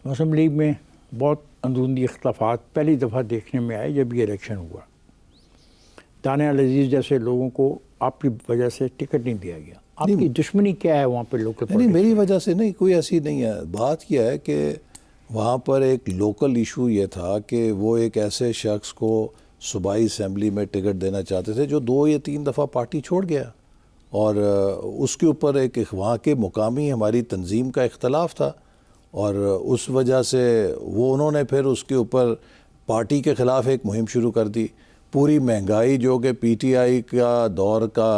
مسلم league میں بہت اندرونی اختلافات پہلی دفعہ دیکھنے میں آئے جب یہ الیکشن ہوا. دانیال عزیز جیسے لوگوں کو آپ کی وجہ سے ٹکٹ نہیں دیا گیا. آپ کی دشمنی کیا ہے وہاں پہ لوکل؟ نہیں، میری وجہ سے نہیں، کوئی ایسی نہیں ہے. بات یہ ہے کہ وہاں پر ایک لوکل ایشو یہ تھا کہ وہ ایک ایسے شخص کو صوبائی اسمبلی میں ٹکٹ دینا چاہتے تھے جو 2 یا 3 دفعہ پارٹی چھوڑ گیا، اور اس کے اوپر ایک وہاں کے مقامی ہماری تنظیم کا اختلاف تھا، اور اس وجہ سے انہوں نے پھر اس کے اوپر پارٹی کے خلاف ایک مہم شروع کر دی. پوری مہنگائی جو کہ پی ٹی آئی کا دور کا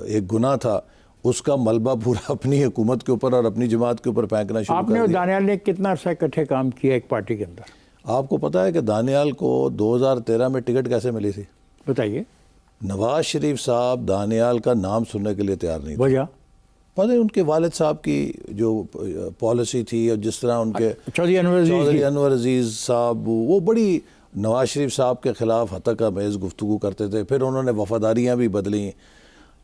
ایک گناہ تھا، اس کا ملبہ پورا اپنی حکومت کے اوپر اور اپنی جماعت کے اوپر پھینکنا شروع کر دیا. آپ نے اور دانیال نے کتنا عرصہ اکٹھے کام کیا ایک پارٹی کے اندر؟ آپ کو پتہ ہے کہ دانیال کو 2013 میں ٹکٹ کیسے ملی تھی؟ بتائیے. نواز شریف صاحب دانیال کا نام سننے کے لیے تیار نہیں تھے. وجہ؟ پتہ ہے ان کے والد صاحب کی جو پالیسی تھی، اور جس طرح ان کے چودھری انور عزیز صاحب وہ بڑی نواز شریف صاحب کے خلاف حتک آمیز گفتگو کرتے تھے. پھر انہوں نے وفاداریاں بھی بدلیں،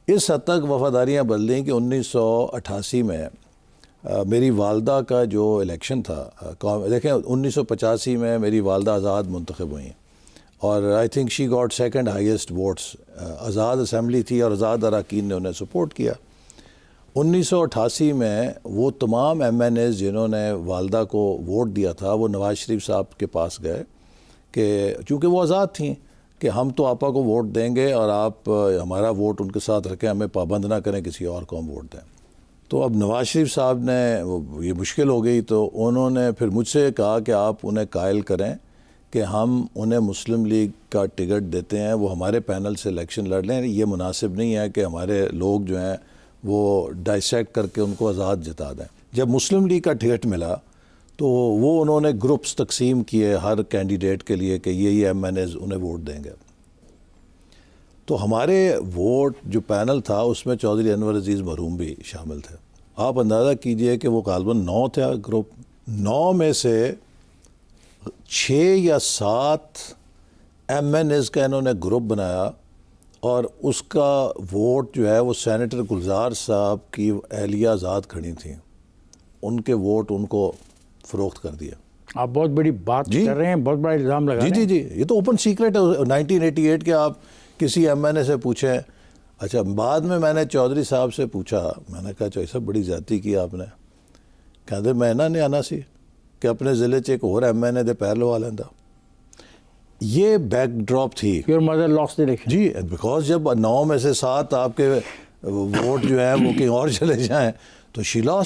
اس حد تک وفاداریاں بدلیں کہ 1988 میں میری والدہ کا جو الیکشن تھا، دیکھیں 1985 میں میری والدہ آزاد منتخب ہوئیں، اور I think she got second highest votes. Azad assembly تھی اور آزاد اراکین نے انہیں سپورٹ کیا. 1988 میں وہ تمام ایم این ایز جنہوں نے والدہ کو ووٹ دیا تھا وہ نواز شریف صاحب کے پاس گئے کہ چونکہ وہ آزاد تھیں کہ ہم تو آپا کو ووٹ دیں گے اور آپ ہمارا ووٹ ان کے ساتھ رکھیں، ہمیں پابند نہ کریں کسی اور کو ہم ووٹ دیں. تو اب نواز شریف صاحب نے یہ مشکل ہو گئی، تو انہوں نے پھر مجھ سے کہا کہ آپ انہیں قائل کریں کہ ہم انہیں مسلم لیگ کا ٹکٹ دیتے ہیں، وہ ہمارے پینل سے الیکشن لڑ لیں. یہ مناسب نہیں ہے کہ ہمارے لوگ جو ہیں وہ ڈائسیکٹ کر کے ان کو آزاد جتا دیں. جب مسلم لیگ کا ٹکٹ ملا تو وہ انہوں نے گروپس تقسیم کیے ہر کینڈیڈیٹ کے لیے کہ یہ ایم این ایز انہیں ووٹ دیں گے. تو ہمارے ووٹ جو پینل تھا اس میں چودھری انور عزیز مرحوم بھی شامل تھے. آپ اندازہ کیجئے کہ وہ غالباً 9 تھا گروپ، 9 میں سے 6 یا 7 ایم این ایز کا انہوں نے گروپ بنایا، اور اس کا ووٹ جو ہے وہ سینیٹر گلزار صاحب کی اہلیہ آزاد کھڑی تھیں، ان کے ووٹ ان کو فروخت کر دیا. آپ بہت بڑی بات کر رہے ہیں، بہت بڑا الزام لگا رہے ہیں. جی یہ تو اوپن سیکرٹ ہے. 1988 کے آپ کسی ایم این اے سے پوچھیں. اچھا بعد میں نے چودھری صاحب سے پوچھا، میں نے کہا چوہدری صاحب بڑی زیادتی کی آپ نے. کہتے میں نہ نہیں آنا سی کہ اپنے ضلع چ ایک اور ایم این اے دے پیر لوا لینا. یہ بیک ڈراپ تھی. Your mother lost the election. جی بیکاز جب 9 میں سے 7 آپ کے ووٹ جو ہیں وہ کہیں اور چلے جائیں تو شی لاسٹ.